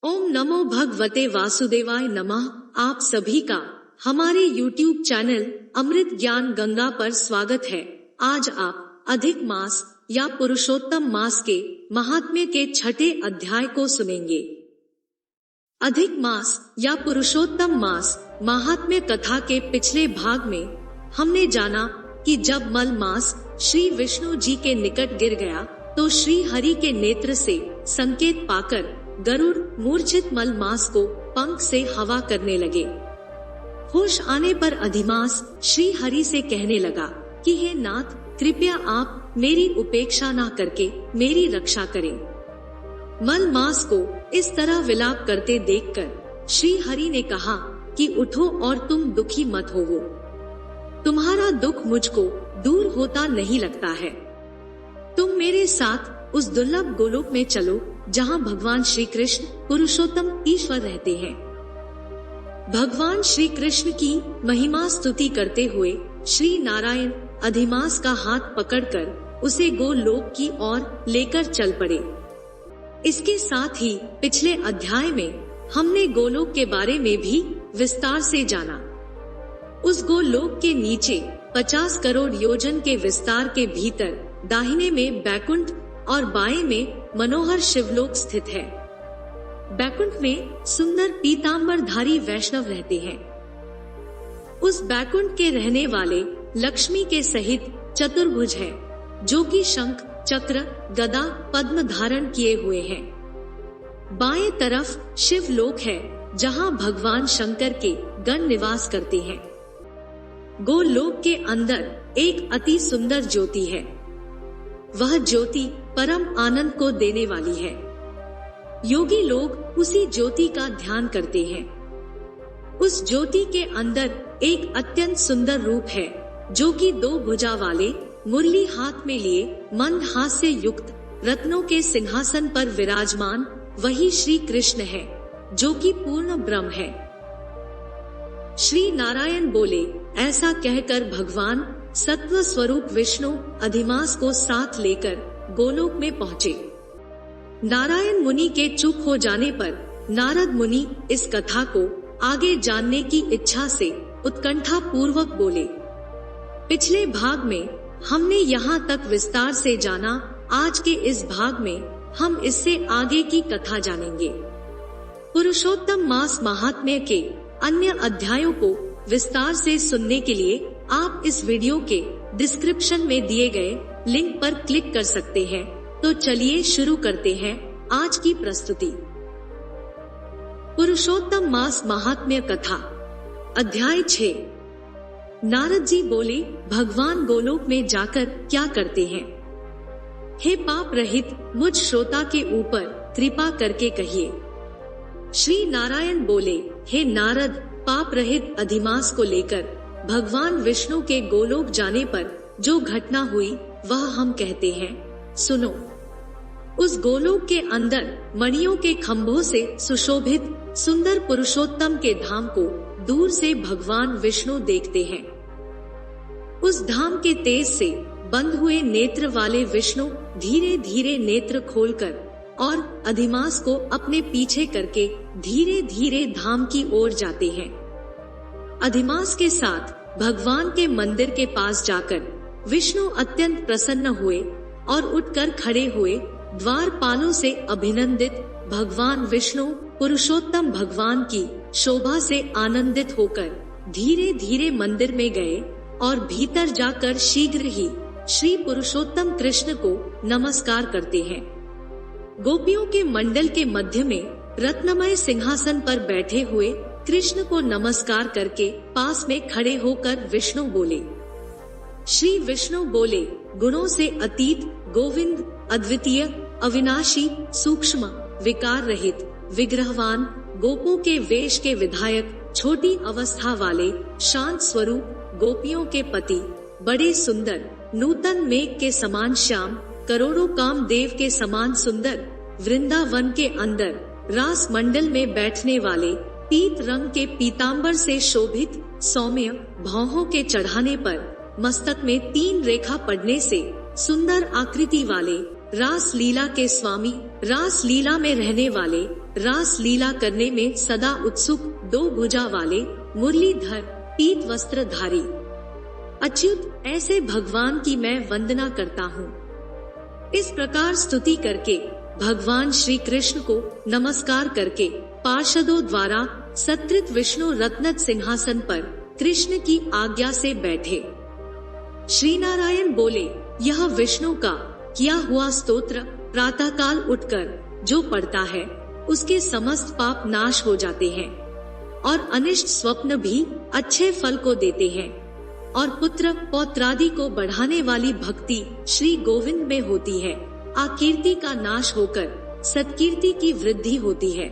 ओम नमो भगवते वासुदेवाय नमः। आप सभी का हमारे YouTube चैनल अमृत ज्ञान गंगा पर स्वागत है। आज आप अधिक मास या पुरुषोत्तम मास के महात्म्य के छठे अध्याय को सुनेंगे। अधिक मास या पुरुषोत्तम मास महात्म्य कथा के पिछले भाग में हमने जाना कि जब मल मास श्री विष्णु जी के निकट गिर गया तो श्री हरि के नेत्र से संकेत पाकर गरुड़ मूर्छित मल मास को पंख से हवा करने लगे। होश आने पर अधिमास श्री हरि से कहने लगा कि हे नाथ, कृपया आप मेरी उपेक्षा ना करके मेरी रक्षा करें। मल मास को इस तरह विलाप करते देखकर श्री हरि ने कहा कि उठो और तुम दुखी मत होवो। तुम्हारा दुख मुझको दूर होता नहीं लगता है। तुम मेरे साथ उस दुर्लभ गोलोक में चलो जहाँ भगवान श्री कृष्ण पुरुषोत्तम ईश्वर रहते हैं। भगवान श्री कृष्ण की महिमा स्तुति करते हुए श्री नारायण अधिमास का हाथ पकड़कर उसे गोलोक की ओर लेकर चल पड़े। इसके साथ ही पिछले अध्याय में हमने गोलोक के बारे में भी विस्तार से जाना। उस गोलोक के नीचे 50 करोड़ योजन के विस्तार के भीतर दाहिने में बैकुंठ और बाएं में मनोहर शिवलोक स्थित है। बैकुंठ में सुंदर पीतांबरधारी वैष्णव रहते हैं। उस बैकुंठ के रहने वाले लक्ष्मी के सहित चतुर्भुज है, जो कि शंख, चक्र, गदा, पद्म धारण किए हुए हैं। बाएं तरफ शिवलोक है, जहां भगवान शंकर के गण निवास करते हैं। गोलोक के अंदर एक अति सुंदर ज्योति है। वह ज्योति परम आनंद को देने वाली है। योगी लोग उसी ज्योति का ध्यान करते हैं। उस ज्योति के अंदर एक अत्यंत सुंदर रूप है, जो कि 2 भुजा वाले मुरली हाथ में लिए मंद हास्य युक्त रत्नों के सिंहासन पर विराजमान वही श्री कृष्ण है, जो कि पूर्ण ब्रह्म है। श्री नारायण बोले। ऐसा कहकर भगवान सत्व स्वरूप विष्णु अधिमास को साथ लेकर गोलोक में पहुँचे। नारायण मुनि के चुप हो जाने पर नारद मुनि इस कथा को आगे जानने की इच्छा से उत्कंठा पूर्वक बोले। पिछले भाग में हमने यहाँ तक विस्तार से जाना। आज के इस भाग में हम इससे आगे की कथा जानेंगे। पुरुषोत्तम मास महात्म्य के अन्य अध्यायों को विस्तार से सुनने के लिए आप इस वीडियो के डिस्क्रिप्शन में दिए गए लिंक पर क्लिक कर सकते हैं। तो चलिए शुरू करते हैं आज की प्रस्तुति। पुरुषोत्तम मास महात्म्य कथा अध्याय 6। नारद जी बोले, भगवान गोलोक में जाकर क्या करते हैं? हे पाप रहित मुझ श्रोता के ऊपर कृपा करके कहिए। श्री नारायण बोले, हे नारद, पाप रहित अधिमास को लेकर भगवान विष्णु के गोलोक जाने पर जो घटना हुई वह हम कहते हैं, सुनो। उस गोलोक के अंदर मणियों के खंभों से सुशोभित सुंदर पुरुषोत्तम के धाम को दूर से भगवान विष्णु देखते हैं। उस धाम के तेज से बंद हुए नेत्र वाले विष्णु धीरे धीरे नेत्र खोलकर और अधिमास को अपने पीछे करके धीरे धीरे धाम की ओर जाते हैं। अधिमास के साथ भगवान के मंदिर के पास जाकर विष्णु अत्यंत प्रसन्न हुए और उठकर खड़े हुए। द्वारपालों से अभिनंदित भगवान विष्णु पुरुषोत्तम भगवान की शोभा से आनंदित होकर धीरे धीरे मंदिर में गए और भीतर जाकर शीघ्र ही श्री पुरुषोत्तम कृष्ण को नमस्कार करते हैं। गोपियों के मंडल के मध्य में रत्नमय सिंहासन पर बैठे हुए कृष्ण को नमस्कार करके पास में खड़े होकर विष्णु बोले। श्री विष्णु बोले, गुणों से अतीत, गोविंद, अद्वितीय, अविनाशी, सूक्ष्म, विकार रहित, विग्रहवान, गोपों के वेश के विधायक, छोटी अवस्था वाले, शांत स्वरूप, गोपियों के पति, बड़े सुंदर, नूतन मेघ के समान श्याम, करोड़ों काम देव के समान सुंदर, वृंदावन के अंदर रास मंडल में बैठने वाले, पीत रंग के पीतांबर से शोभित, सौम्य, भौहों के चढ़ाने पर मस्तक में 3 रेखा पड़ने से सुंदर आकृति वाले, रास लीला के स्वामी, रास लीला में रहने वाले, रास लीला करने में सदा उत्सुक, दो भुजा वाले, मुरलीधर, पीत वस्त्रधारी अच्युत, ऐसे भगवान की मैं वंदना करता हूँ। इस प्रकार स्तुति करके भगवान श्री कृष्ण को नमस्कार करके पार्षदों द्वारा सत्कृत विष्णु रत्नत सिंहासन पर कृष्ण की आज्ञा से बैठे। श्री नारायण बोले, यह विष्णु का किया हुआ स्तोत्र प्रातःकाल उठकर जो पढ़ता है उसके समस्त पाप नाश हो जाते हैं और अनिष्ट स्वप्न भी अच्छे फल को देते हैं और पुत्र पौत्रादि को बढ़ाने वाली भक्ति श्री गोविंद में होती है। आकीर्ति का नाश होकर सत्कीर्ति की वृद्धि होती है।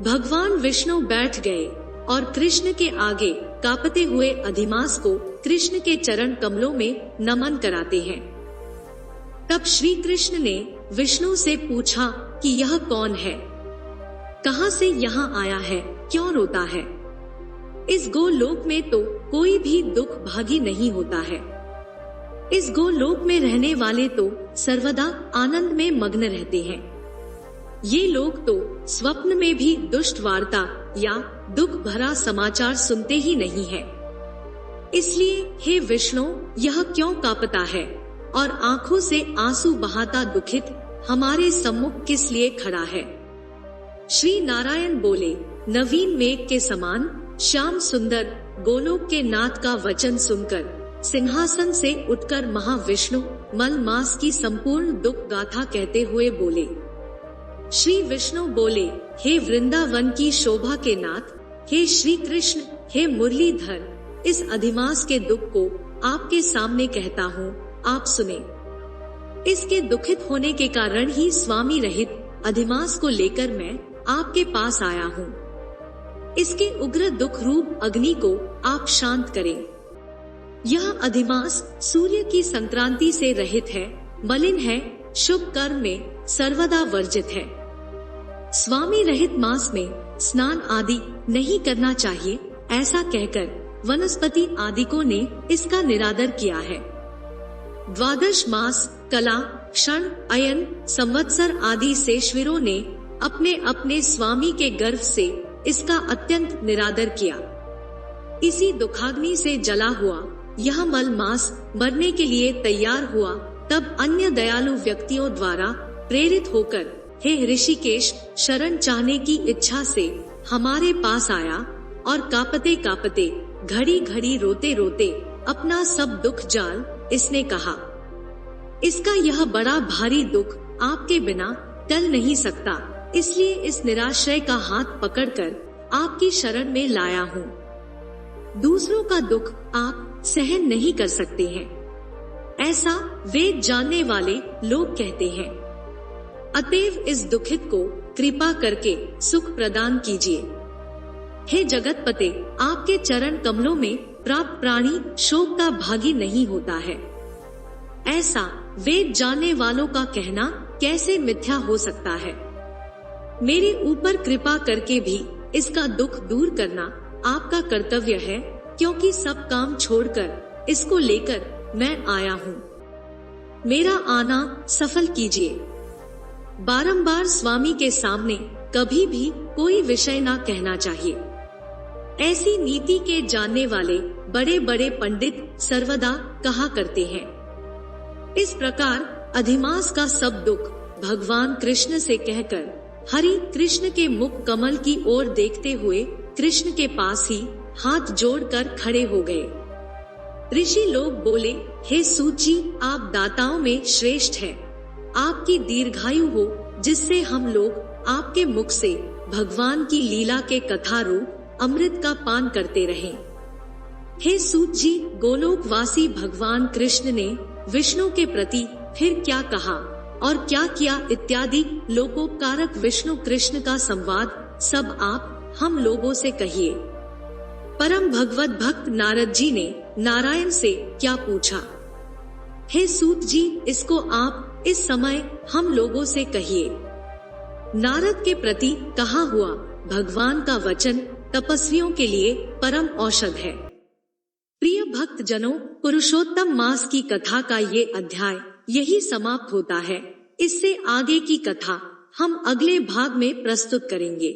भगवान विष्णु बैठ गए और कृष्ण के आगे कांपते हुए अधिमास को कृष्ण के चरण कमलों में नमन कराते हैं। तब श्री कृष्ण ने विष्णु से पूछा कि यह कौन है, कहां से यहाँ आया है, क्यों रोता है? इस गोलोक में तो कोई भी दुख भागी नहीं होता है। इस गोलोक में रहने वाले तो सर्वदा आनंद में मग्न रहते हैं। ये लोग तो स्वप्न में भी दुष्ट वार्ता या दुख भरा समाचार सुनते ही नहीं है। इसलिए हे विष्णु, यह क्यों कांपता है और आंखों से आंसू बहाता दुखित हमारे सम्मुख किस लिए खड़ा है? श्री नारायण बोले, नवीन मेघ के समान श्याम सुंदर गोलोक के नाथ का वचन सुनकर सिंहासन से उठकर महाविष्णु मल मास की संपूर्ण दुख गाथा कहते हुए बोले। श्री विष्णु बोले, हे वृंदावन की शोभा के नाथ, हे श्री कृष्ण, हे मुरलीधर, इस अधिमास के दुख को आपके सामने कहता हूँ, आप सुने। इसके दुखित होने के कारण ही स्वामी रहित अधिमास को लेकर मैं आपके पास आया हूँ। इसके उग्र दुख रूप अग्नि को आप शांत करें। यह अधिमास सूर्य की संक्रांति से रहित है, मलिन है, शुभ कर्म में सर्वदा वर्जित है। स्वामी रहित मास में स्नान आदि नहीं करना चाहिए, ऐसा कहकर वनस्पति आदिकों ने इसका निरादर किया है। द्वादश मास, कला, क्षण, अयन, संवत्सर आदि शेषवीरों ने अपने अपने स्वामी के गर्भ से इसका अत्यंत निरादर किया। इसी दुखाग्नि से जला हुआ यह मल मास मरने के लिए तैयार हुआ। तब अन्य दयालु व्यक्तियों द्वारा प्रेरित होकर हे ऋषिकेश शरण चाहने की इच्छा से हमारे पास आया और कांपते कांपते, घड़ी घड़ी रोते रोते अपना सब दुख जाल इसने कहा। इसका यह बड़ा भारी दुख आपके बिना टल नहीं सकता, इसलिए इस निराश्रय का हाथ पकड़कर आपकी शरण में लाया हूँ। दूसरों का दुख आप सहन नहीं कर सकते हैं, ऐसा वेद जानने वाले लोग कहते हैं। अतएव इस दुखित को कृपा करके सुख प्रदान कीजिए। हे जगतपते, आपके चरण कमलों में प्राप्त प्राणी शोक का भागी नहीं होता है। ऐसा वेद जानने वालों का कहना कैसे मिथ्या हो सकता है? मेरे ऊपर कृपा करके भी इसका दुख दूर करना आपका कर्तव्य है, क्योंकि सब काम छोड़कर इसको लेकर मैं आया हूँ। मेरा आना सफल कीजिए। बारंबार स्वामी के सामने कभी भी कोई विषय ना कहना चाहिए। ऐसी नीति के जानने वाले बड़े बड़े पंडित सर्वदा कहा करते हैं। इस प्रकार अधिमास का सब दुख भगवान कृष्ण से कहकर हरि कृष्ण के मुख कमल की ओर देखते हुए कृष्ण के पास ही हाथ जोड़कर खड़े हो गए। ऋषि लोग बोले, हे सूत जी, आप दाताओं में श्रेष्ठ हैं। आपकी दीर्घायु हो, जिससे हम लोग आपके मुख से भगवान की लीला के कथा रूप अमृत का पान करते रहें। हे सूत जी, गोलोकवासी भगवान कृष्ण ने विष्णु के प्रति फिर क्या कहा और क्या किया इत्यादि लोकोपकारक विष्णु कृष्ण का संवाद सब आप हम लोगों से कहिए। परम भगवत भक्त नारद जी ने नारायण से क्या पूछा? हे सूत जी, इसको आप इस समय हम लोगों से कहिए। नारद के प्रति कहा हुआ भगवान का वचन तपस्वियों के लिए परम औषध है। प्रिय भक्त जनों, पुरुषोत्तम मास की कथा का ये अध्याय यही समाप्त होता है। इससे आगे की कथा हम अगले भाग में प्रस्तुत करेंगे।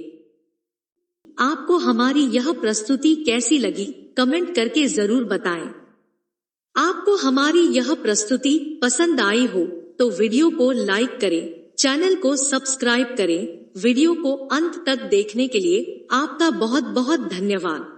आपको हमारी यह प्रस्तुति कैसी लगी, कमेंट करके जरूर बताएं। आपको हमारी यह प्रस्तुति पसंद आई हो तो वीडियो को लाइक करें, चैनल को सब्सक्राइब करें। वीडियो को अंत तक देखने के लिए आपका बहुत बहुत धन्यवाद।